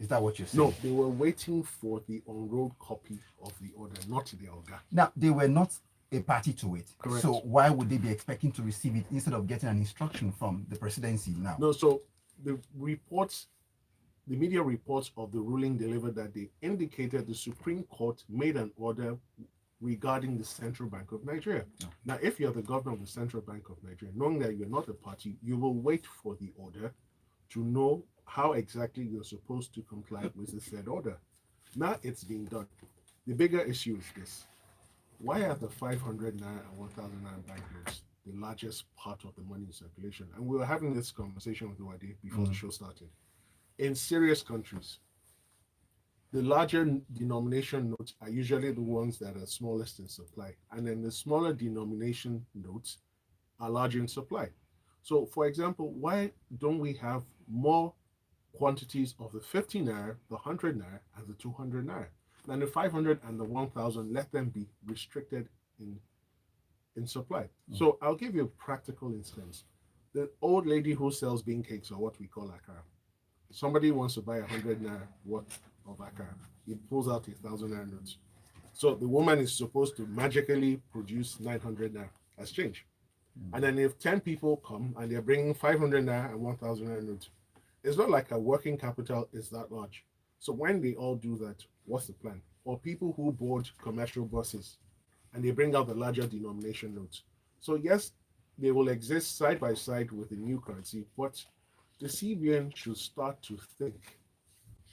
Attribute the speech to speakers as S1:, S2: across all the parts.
S1: Is that what you're saying?
S2: No, they were waiting for the unrolled copy of the order, not the Oga.
S1: Now, they were not a party to it.
S2: Correct.
S1: So why would they be expecting to receive it instead of getting an instruction from the presidency now?
S2: No, so the media reports of the ruling delivered that they indicated the Supreme Court made an order regarding the Central Bank of Nigeria.
S1: No.
S2: Now, if you're the governor of the Central Bank of Nigeria, knowing that you're not a party, you will wait for the order to know how exactly you're supposed to comply with the said order. Now it's being done. The bigger issue is this. Why are the 500 naira and 1,000 naira banknotes the largest part of the money in circulation? And we were having this conversation with Wade before the show started. In serious countries, the larger denomination notes are usually the ones that are smallest in supply, and then the smaller denomination notes are larger in supply. So, for example, why don't we have more quantities of the 50 naira, the 100 naira, and the 200 naira? And the 500 and the 1,000, let them be restricted in supply. So I'll give you a practical instance. The old lady who sells bean cakes, or what we call akara. Somebody wants to buy 100 naira worth of akara. He pulls out 1,000 naira notes. So the woman is supposed to magically produce 900 naira as change. And then if 10 people come and they're bringing 500 naira and 1,000 naira notes, it's not like a working capital is that large. So when they all do that, what's the plan? Or people who board commercial buses and they bring out the larger denomination notes. So yes, they will exist side by side with the new currency, but the CBN should start to think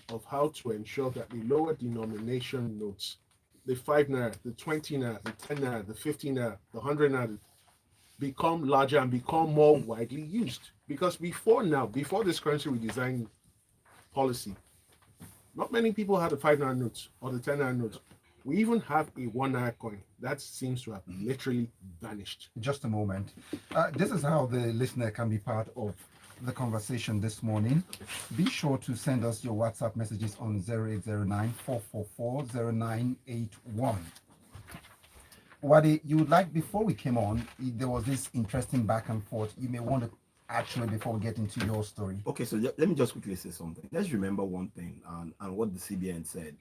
S2: of how to ensure that the lower denomination notes, the 5 naira, the 20 naira, the 10 naira, the 50 naira, the 100 naira, become larger and become more widely used. Because before this currency redesign policy, not many people had the 5 naira notes or the 10 naira notes. We even have a 1 naira coin that seems to have literally vanished.
S1: Just a moment. This is how the listener can be part of the conversation this morning. Be sure to send us your WhatsApp messages on 0809-444-0981. Wadi, you would like, before we came on, there was this interesting back and forth. You may want to actually, before we get into your story.
S3: Okay, so let me just quickly say something. Let's remember one thing, and what the CBN said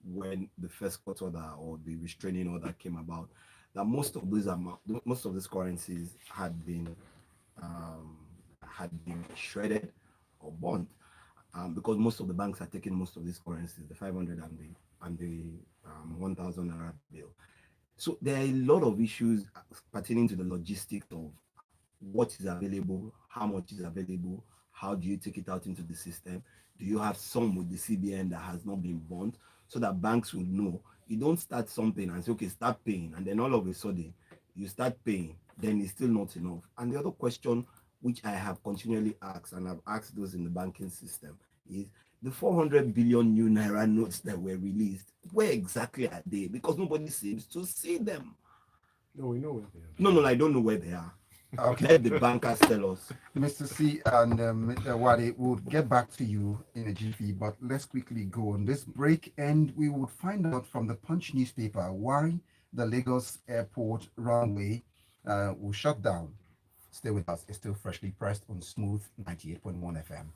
S3: when the first court order or the restraining order came about, that most of these currencies had been shredded or burnt, because most of the banks are taking most of these currencies, the 500 and the 1,000 naira bill. So there are a lot of issues pertaining to the logistics of what is available, how much is available, how do you take it out into the system? Do you have some with the CBN that has not been burnt, so that banks will know? You don't start something and say, okay, start paying, and then all of a sudden you start paying, then it's still not enough. And the other question, which I have continually asked, and I've asked those in the banking system, is the 400 billion new naira notes that were released, where exactly are they? Because nobody seems to see them.
S2: No, we know where they are.
S3: No, I don't know where they are.
S1: Okay.
S3: Let the bankers tell us.
S1: Mr. C and Mr. Wade, we'll get back to you in a jiffy, but let's quickly go on this break, and we would find out from the Punch newspaper why the Lagos airport runway will shut down. Stay with us. It's still freshly pressed on Smooth 98.1 FM.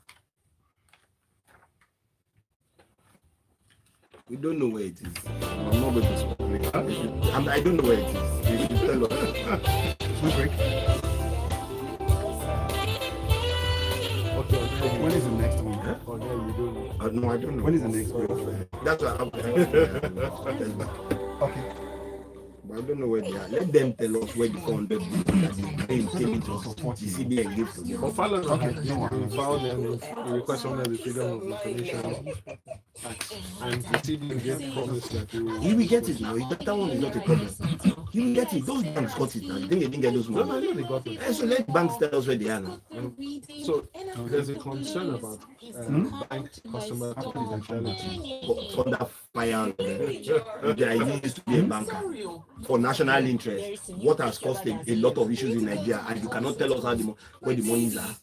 S3: We don't know where it is. I'm not going to speculate. I don't know where it is. You should tell us.
S1: Smooth break.
S2: Okay.
S1: When is the next one?
S2: Oh, no, you don't know.
S3: No, I don't know.
S1: When is the next break?
S3: That's what I'm
S1: Okay.
S3: But I don't know where they are. Let them tell us where the 400 billion that is being taken to the CBN gives to them.
S2: But follow
S1: Okay.
S2: we found the request under the Freedom of Information Act, and the CBN gave promise that they will.
S3: You will get it now. That one is not a problem. You will get it. Those banks got it now. You think they didn't get those
S2: No,
S3: money?
S2: they got it.
S3: So let banks tell us where they are now.
S2: So there's a concern about bank customer confidentiality.
S3: For that fire, there used to be a banker for national interest. What has caused a lot of issues in Nigeria, and you cannot tell us where the monies are.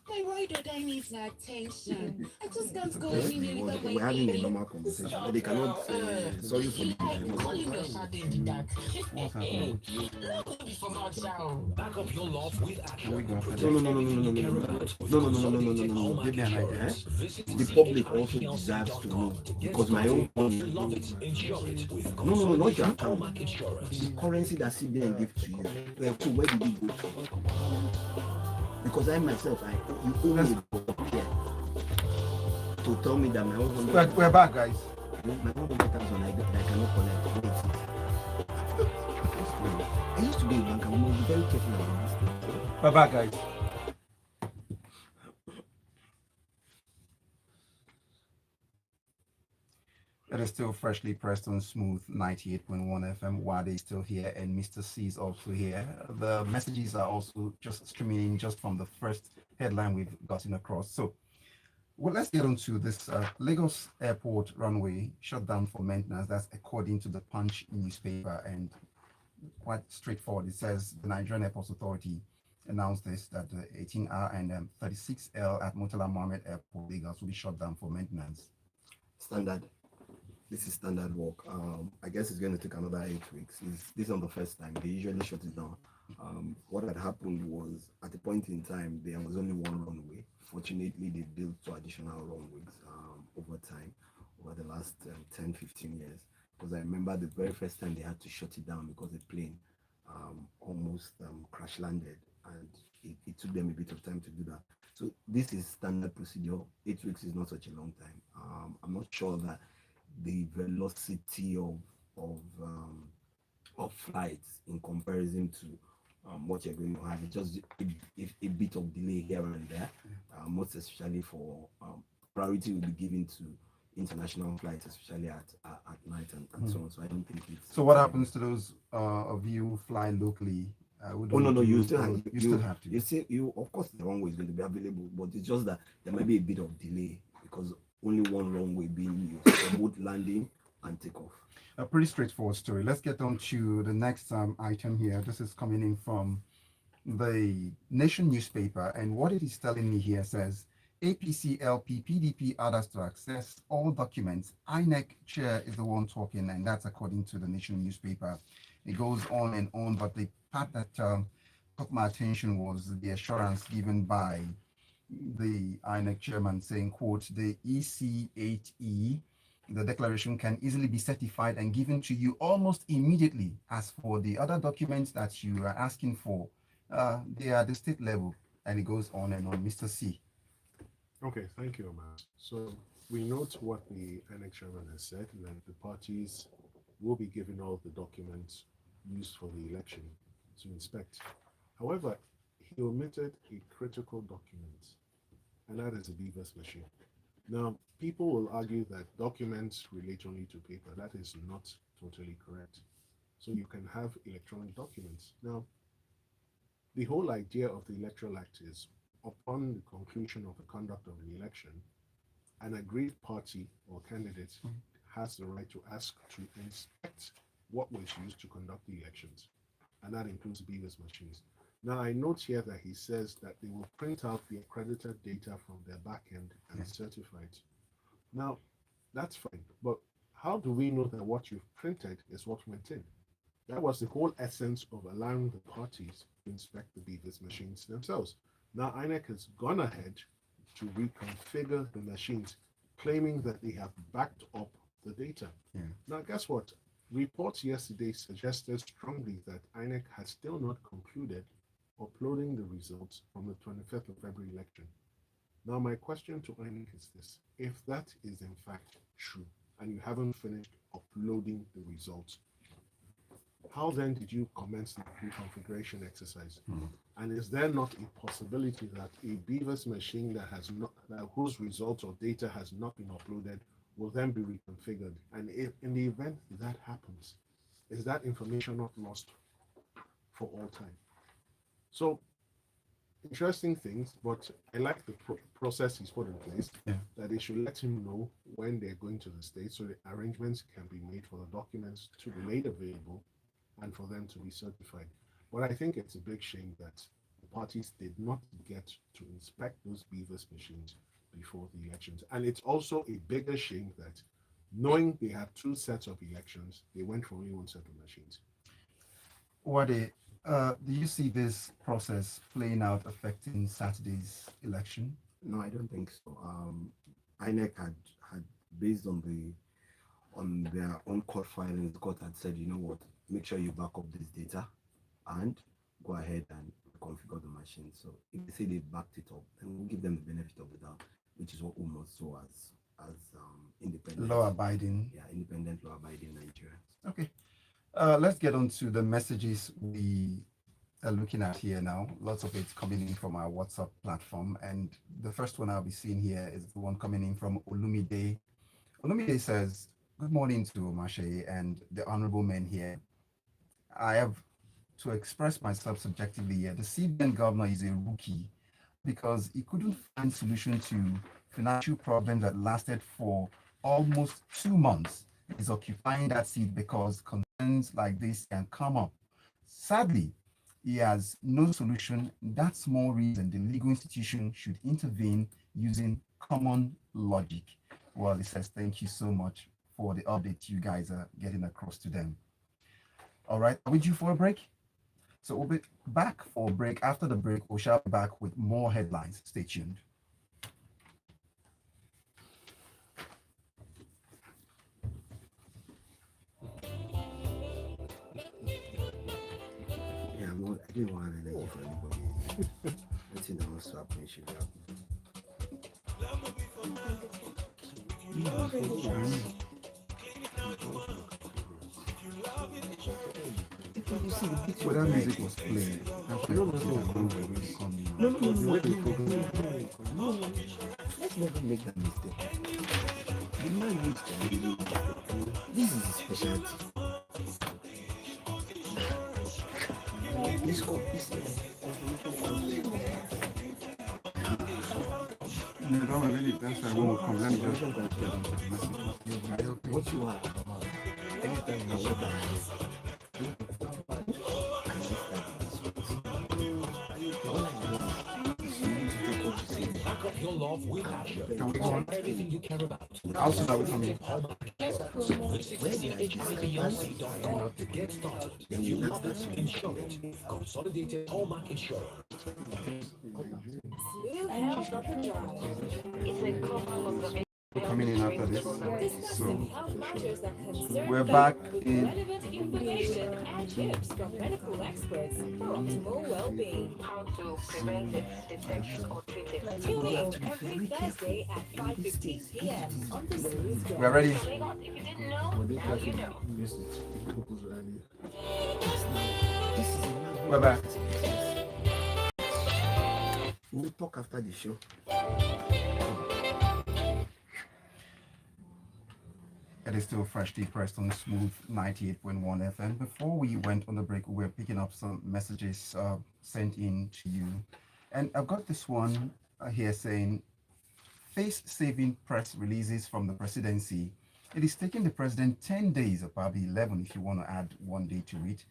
S4: needs lactation. I just can't go
S3: Eh?
S4: anywhere without my
S3: We're having a
S4: baby.
S3: normal conversation, but
S4: Stop,
S3: they cannot.
S4: bro.
S3: Sorry for the.
S4: Like calling your sardine that.
S1: What's happening?
S4: No, be for my child.
S5: Back up your love with
S1: Can we
S5: action.
S1: go after
S3: No,
S1: this?
S3: no, no, no, no, no, no, no, no,
S5: Consolidated
S3: no, no.
S1: Give me an idea.
S3: Eh?
S5: Visit
S3: The public also deserves to know
S5: cbnplc.com to get
S3: because my own money.
S5: love it, insure it with
S3: No, no, no, not your
S5: consolidated
S3: account.
S5: Comac Insurance.
S3: The currency that CBN give to you. So where did it go to? Because I myself, you owe me here to tell me that my own
S1: We're back, guys.
S3: my own 100,000 I cannot collect. I used to be a banker. We must be very careful about this thing.
S1: We're back, guys. It is still freshly pressed on Smooth 98.1 FM. Wade is still here, and Mr. C is also here. The messages are also just streaming in just from the first headline we've gotten across. So, well, let's get on to this. Lagos Airport runway shut down for maintenance. That's according to the Punch newspaper, and quite straightforward. It says the Nigerian Airports Authority announced this that the 18R and 36L at Murtala Mohammed Airport, Lagos, will be shut down for maintenance.
S3: Standard. This is standard work. I guess it's going to take another 8 weeks. This is not the first time. They usually shut it down. What had happened was at a point in time, there was only one runway. Fortunately, they built 2 additional runways over time, over the last 10, 15 years. Because I remember the very first time they had to shut it down because the plane almost crash landed, and it took them a bit of time to do that. So this is standard procedure. 8 weeks is not such a long time. I'm not sure that the velocity of flights in comparison to what you're going to have. It's just a bit of delay here and there, most especially for priority will be given to international flights, especially at night and so on. So I don't think it's.
S1: So what happens to those of you who fly locally?
S3: Oh no, you still have
S1: to.
S3: You of course the runway is going to be available, but it's just that there might be a bit of delay because only one runway being used for both landing and takeoff.
S1: A pretty straightforward story. Let's get on to the next item here. This is coming in from the Nation newspaper, and what it is telling me here says APC, LP, PDP others to access all documents. INEC chair is the one talking, and that's according to the Nation newspaper. It goes on and on, but the part that caught my attention was the assurance given by the INEC chairman saying, quote, the EC8E, the declaration can easily be certified and given to you almost immediately. As for the other documents that you are asking for, they are at the state level. And it goes on and on. Mr. C.
S2: Okay, thank you, Omar. So we note what the INEC chairman has said, that the parties will be given all the documents used for the election to inspect. However, he omitted a critical document, and that is a Beavers machine. Now, people will argue that documents relate only to paper. That is not totally correct. So you can have electronic documents. Now, the whole idea of the Electoral Act is upon the conclusion of the conduct of an election, an agreed party or candidate has the right to ask to inspect what was used to conduct the elections. And that includes Beavers machines. Now, I note here that he says that they will print out the accredited data from their back end and certify it. Now, that's fine, but how do we know that what you've printed is what went in? That was the whole essence of allowing the parties to inspect the Beavers machines themselves. Now, INEC has gone ahead to reconfigure the machines, claiming that they have backed up the data.
S1: Yeah.
S2: Now, guess what? Reports yesterday suggested strongly that INEC has still not concluded uploading the results from the 25th of February election. Now, my question to INEC is this. If that is in fact true, and you haven't finished uploading the results, how then did you commence the reconfiguration exercise? And is there not a possibility that a Beavers machine that has not, whose results or data has not been uploaded, will then be reconfigured? And if in the event that happens, is that information not lost for all time? So, interesting things, but I like the process he's put in place, that they should let him know when they're going to the state so the arrangements can be made for the documents to be made available and for them to be certified. But I think it's a big shame that the parties did not get to inspect those beavers machines before the elections. And it's also a bigger shame that knowing they had two sets of elections, they went for only one set of machines.
S1: Wade, do you see this process playing out affecting Saturday's election?
S3: No, I don't think so. INEC had based on their own court filings, the court had said, you know what, make sure you back up this data and go ahead and configure the machine. So if they say they backed it up, then we'll give them the benefit of the doubt, which is what UMO saw as independent,
S1: Law abiding.
S3: yeah, independent law abiding Nigerians.
S1: Okay. Let's get on to the messages we are looking at here now. Lots of it's coming in from our WhatsApp platform. And the first one I'll be seeing here is the one coming in from Olumide. Olumide says, good morning to Mashe and the honorable men here. I have to express myself subjectively here. The CBN governor is a rookie because he couldn't find solution to financial problems that lasted for almost 2 months. He's occupying that seat because concerns like this can come up. Sadly, he has no solution. That's more reason the legal institution should intervene using common logic. Well, he says, thank you so much for the update you guys are getting across to them. All right, are we due for a break? So we'll be back for a break. After the break, we shall be back with more headlines. Stay tuned.
S3: Yeah, I didn't want energy for anybody. I think that was happen should happen.
S1: So that music was playing. That's why people are going to come in.
S3: No. Let's never make that mistake. The man needs to really. This is his specialty. This is
S1: No, don't really. That's why when we come, let me just get on to the message.
S3: what you want. Anytime you want that.
S5: Back up your love with passion.
S1: Can we go on?
S5: Everything you care about.
S1: Also, that we come in.
S5: Visit CBN to get started. You have it, insurance, consolidated hallmark insurance.
S1: We're coming in after this. So we're back in.
S6: Relevant information and tips from medical experts for optimal well-being.
S7: How to prevent it, detect, or treat it.
S6: Tune in every Thursday at 5:15 p.m. on the series.
S1: We're ready.
S7: If you didn't know, now you know.
S1: We're back.
S3: We'll talk after the show.
S1: It is still freshly pressed on Smooth 98.1 FM. Before we went on the break, we were picking up some messages sent in to you. And I've got this one here saying, face-saving press releases from the presidency. It is taking the president 10 days, or probably 11 if you want to add one day to it,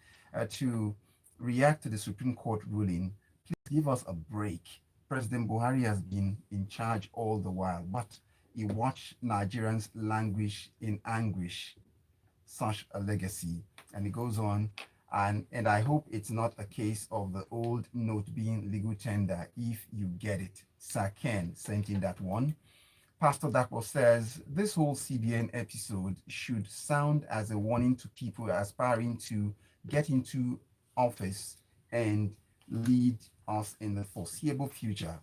S1: to react to the Supreme Court ruling. Please give us a break. President Buhari has been in charge all the while, but he watched Nigerians languish in anguish, such a legacy. And he goes on, and I hope it's not a case of the old note being legal tender if you get it. Sir Ken sent in that one. Pastor Dapo says, this whole CBN episode should sound as a warning to people aspiring to get into office and lead us in the foreseeable future.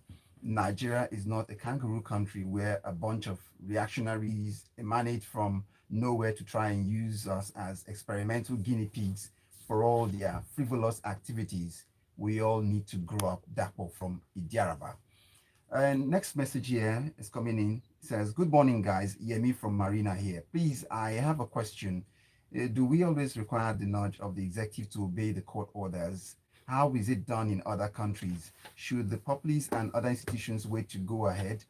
S1: Nigeria is not a kangaroo country where a bunch of reactionaries emanate from nowhere to try and use us as experimental guinea pigs for all their frivolous activities. We all need to grow up. Dapo from Idiaraba. And next message here is coming in. It says, good morning, guys. Yemi from Marina here. Please, I have a question. Do we always require the nudge of the executive to obey the court orders? How is it done in other countries? Should the police and other institutions wait to go ahead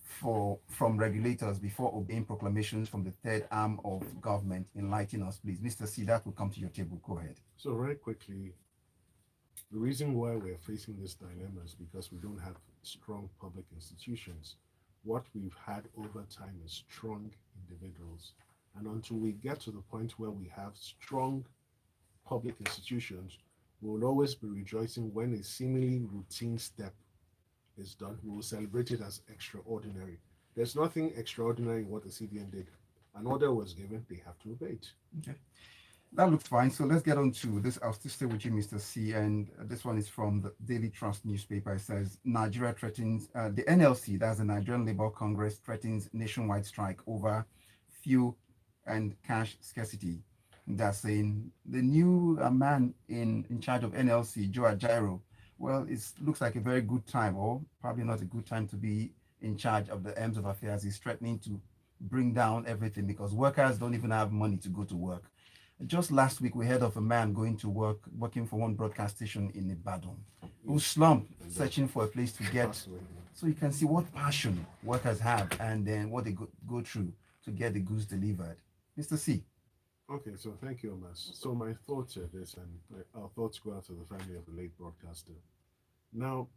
S1: from regulators before obeying proclamations from the third arm of government? Enlighten us, please. Mr. C, that will come to your table. Go ahead.
S2: So very quickly, The reason why we're facing this dilemma is because we don't have strong public institutions. What we've had over time is strong individuals. And until we get to the point where we have strong public institutions, we will always be rejoicing when a seemingly routine step is done. We will celebrate it as extraordinary. There's nothing extraordinary in what the CBN did. An order was given, they have to obey it.
S1: Okay. That looks fine. So let's get on to this. I'll still stay with you, Mr. C. And this one is from the Daily Trust newspaper. It says Nigeria threatens, the NLC, that's the Nigerian Labour Congress, threatens nationwide strike over fuel and cash scarcity. That's saying the new man in charge of NLC, Joe Ajaero, well, it looks like a very good time, or probably not a good time to be in charge of the M's of affairs. He's threatening to bring down everything because workers don't even have money to go to work. Just last week, we heard of a man going to work, working for one broadcast station in Ibadan, who slumped searching for a place to get. So you can see what passion workers have and then what they go through to get the goods delivered. Mr. C.
S2: Okay, so thank you, Omas. So my thoughts are this, and our thoughts go out to the family of the late broadcaster. Now,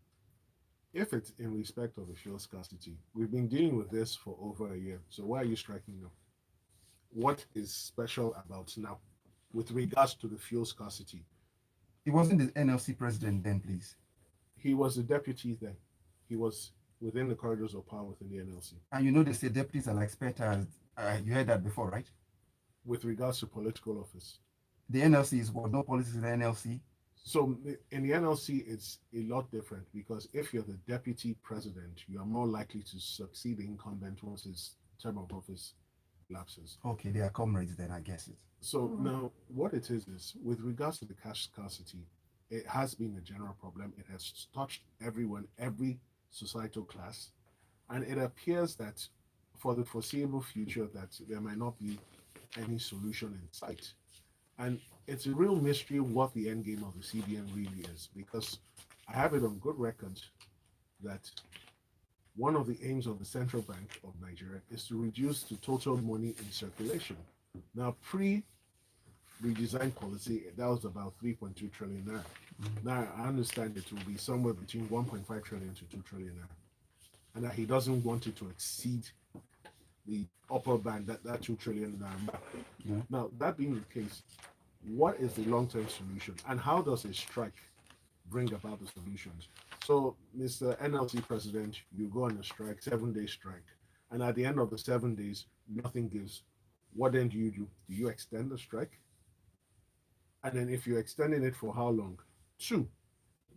S2: if it's in respect of the fuel scarcity, we've been dealing with this for over a year. So why are you striking now? What is special about now with regards to the fuel scarcity?
S1: He wasn't the NLC president then, please.
S2: He was the deputy then. He was within the corridors of power within the NLC.
S1: And you know they say deputies are like specters. You heard that before, right?
S2: With regards to political office.
S1: The NLC was no politics in the NLC.
S2: So in the NLC, it's a lot different because if you're the deputy president, you are more likely to succeed the incumbent once his term of office lapses.
S1: Okay, they are comrades then, I guess it.
S2: So now what it is with regards to the cash scarcity, it has been a general problem. It has touched everyone, every societal class, and it appears that for the foreseeable future that there might not be any solution in sight. And it's a real mystery what the end game of the CBN really is, because I have it on good record that one of the aims of the Central Bank of Nigeria is to reduce the total money in circulation. Now, pre-redesign policy, that was about 3.2 trillion naira. Now, I understand it will be somewhere between 1.5 trillion to 2 trillion naira. And that he doesn't want it to exceed the upper band, that 2 trillion naira.
S1: Yeah.
S2: Now, that being the case, what is the long-term solution? And how does a strike bring about the solutions? So, Mr. NLC president, you go on a strike, 7-day strike, and at the end of the 7 days, nothing gives. What then do? Do you extend the strike? And then if you're extending it for how long? 2,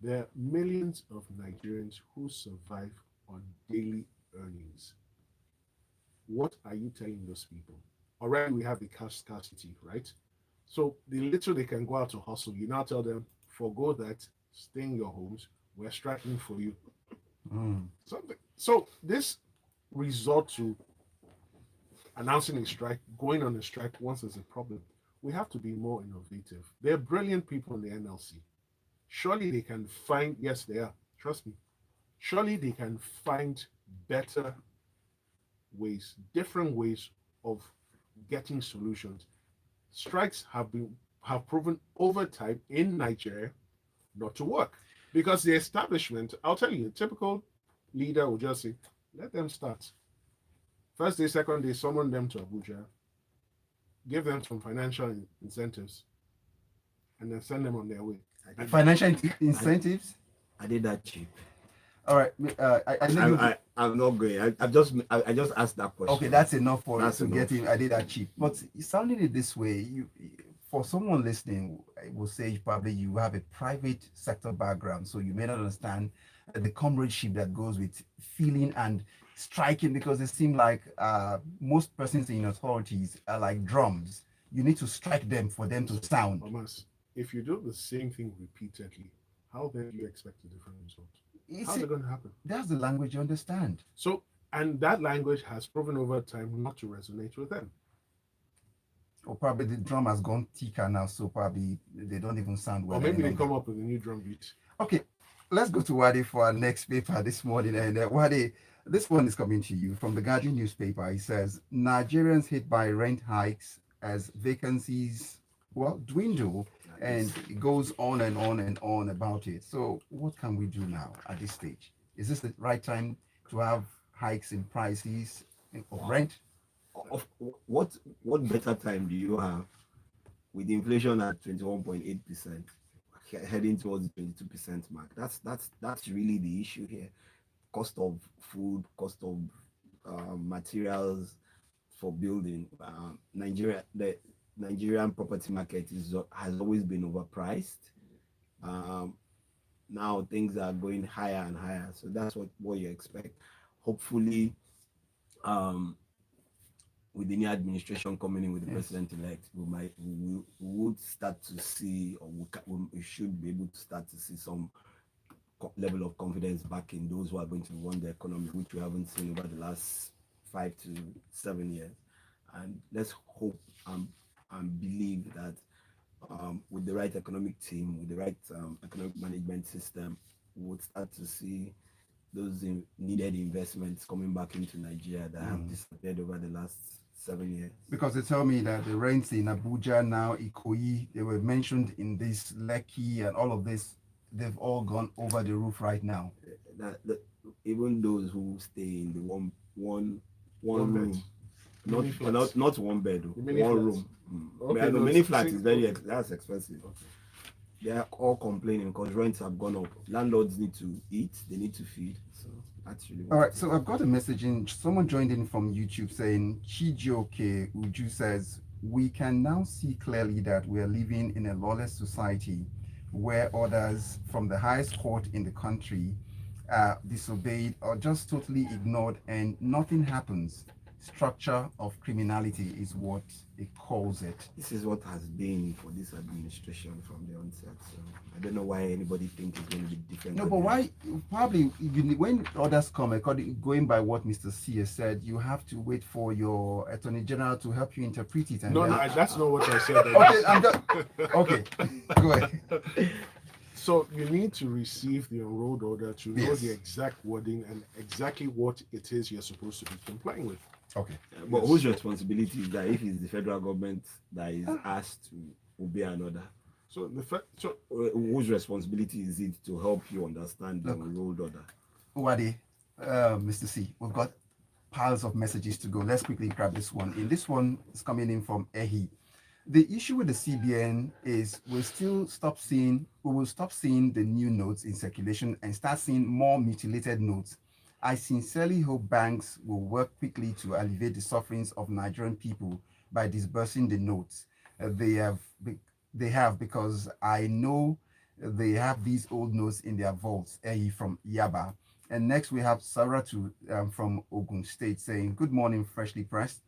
S2: there are millions of Nigerians who survive on daily earnings. What are you telling those people? Already we have the cash scarcity, right? So the little they can go out to hustle, you now tell them, forgo that, stay in your homes, we're striking for you. Something. So this resort to announcing a strike, going on a strike once there's a problem. We have to be more innovative. They're brilliant people in the NLC. Surely they can find, yes, they are, trust me. Surely they can find better ways, different ways of getting solutions. Strikes have proven over time in Nigeria not to work because the establishment, I'll tell you, a typical leader will just say, let them start. First day, second day, summon them to Abuja, give them some financial incentives, and then send them on their way.
S1: Financial incentives?
S3: I did that cheap.
S1: All right.
S3: I'm not going. I just asked that question.
S1: Okay, that's enough for
S3: That's
S1: to
S3: enough.
S1: get him. I did that cheap. But sounding it this way, for someone listening, I will say probably you have a private sector background, so you may not understand the comradeship that goes with feeling and striking, because it seems like most persons in authorities are like drums. You need to strike them for them to sound.
S2: Thomas, if you do the same thing repeatedly, how then do you expect a different result? How's it going to happen?
S1: That's the language you understand.
S2: So, and that language has proven over time not to resonate with them.
S1: Or probably the drum has gone thicker now, so probably they don't even sound well.
S2: Or maybe they
S1: anymore.
S2: come up with a new drum beat.
S1: Okay, let's go to Wade for our next paper this morning. And Wade, this one is coming to you from the Guardian newspaper. It says Nigerians hit by rent hikes as vacancies dwindle and it goes on and on and on about it. So what can we do now at this stage? Is this the right time to have hikes in prices of rent?
S3: Of what what better time do you have with inflation at 21.8%, heading towards the 22% mark? That's really the issue here. Cost of food, cost of materials for building. The Nigerian property market has always been overpriced. Um, Now things are going higher and higher, so that's what you expect. Hopefully, um, with the new administration coming in with the
S1: Yes.
S3: president-elect, we would start to see, or we should be able to start to see some level of confidence back in those who are going to run the economy, which we haven't seen over the last 5 to 7 years. And let's hope and believe that with the right economic team, with the right economic management system, we would start to see those needed investments coming back into Nigeria that have disappeared over the last 7 years.
S1: Because they tell me that the rents in Abuja now, Ikoyi, they were mentioned in this Lekki and all of this, they've all gone over the roof right now.
S3: That even those who stay in the one
S2: One bed.
S3: room,
S2: Mini flats.
S3: not one bed,
S2: The mini
S3: one
S2: flats.
S3: room.
S2: Okay,
S3: The
S2: no,
S3: mini
S2: it's
S3: flat is
S2: single.
S3: very that's expensive. They are all complaining because rents have gone up. Landlords need to eat, they need to feed. So that's really what
S1: All right,
S3: it
S1: so
S3: is.
S1: I've got a message in. Someone joined in from YouTube saying, Chijioke Uju says, we can now see clearly that we are living in a lawless society where orders from the highest court in the country are disobeyed or just totally ignored and nothing happens. Structure of criminality is what it calls it.
S3: This is what has been for this administration from the onset. So I don't know why anybody thinks it's going to be different.
S1: No, but why? Probably when orders come, going by what Mr. C has said, you have to wait for your Attorney General to help you interpret it. And
S2: No,
S1: then-
S2: that's not what I said.
S1: Okay, I'm just okay. Go ahead.
S2: So you need to receive the enrolled order to know
S1: Yes.
S2: the exact wording and exactly what it is you're supposed to be complying with.
S1: Okay.
S3: But whose responsibility is that if it's the federal government that is asked to obey an order?
S2: So
S3: Whose responsibility is it to help you understand the
S1: Look.
S3: enrolled order?
S1: Wadi, Mr. C, we've got piles of messages to go. Let's quickly grab this one. In this one is coming in from Ehi. The issue with the CBN is we will stop seeing the new notes in circulation and start seeing more mutilated notes. I sincerely hope banks will work quickly to alleviate the sufferings of Nigerian people by disbursing the notes they have because I know they have these old notes in their vaults. From Yaba. And next we have Saratu from Ogun State saying, good morning, freshly pressed.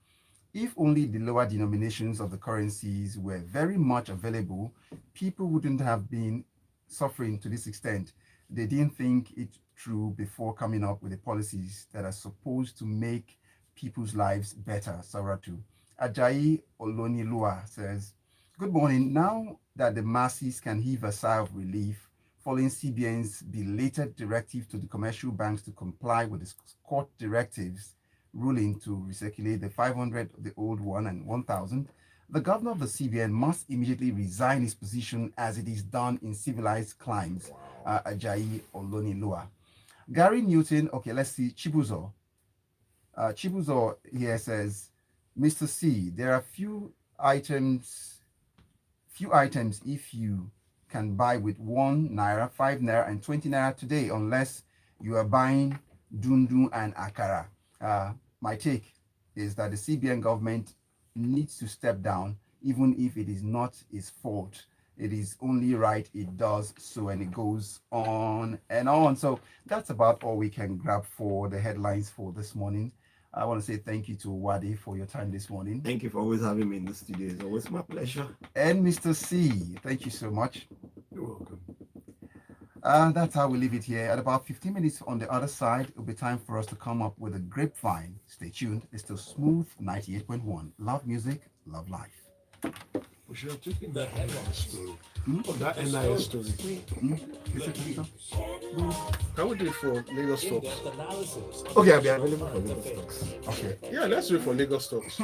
S1: If only the lower denominations of the currencies were very much available, people wouldn't have been suffering to this extent. They didn't think it through before coming up with the policies that are supposed to make people's lives better. Saratu. Ajayi Olonilua says, good morning. Now that the masses can heave a sigh of relief following CBN's belated directive to the commercial banks to comply with the court directives ruling to recirculate the 500, the old one, and 1,000, the governor of the CBN must immediately resign his position as it is done in civilized climes. Ajayi Olonilua. Gary Newton, okay, let's see, Chibuzo. Chibuzo here says, Mr. C, there are few items if you can buy with 1 naira, 5 naira, and 20 naira today, unless you are buying dundu and akara. My take is that the CBN government needs to step down, even if it is not its fault. It is only right it does so, and it goes on and on. So that's about all we can grab for the headlines for this morning. I want to say thank you to Wadi for your time this morning.
S3: Thank you for always having me in the studio. It's always my pleasure.
S1: And Mr. C, thank you so much.
S2: you're welcome.
S1: That's how we leave it here. At about 15 minutes on the other side, it'll be time for us to come up with a grapevine. Stay tuned. It's still Smooth 98.1. Love music, love life.
S2: We should have taken
S5: The
S2: that
S5: headlines.
S2: story. That NIS story. Can we do it for Lagos stocks?
S5: In-depth analysis.
S3: Okay, I'll be available for Lagos stocks.
S1: Okay.
S2: Yeah, let's do it for Lagos stocks.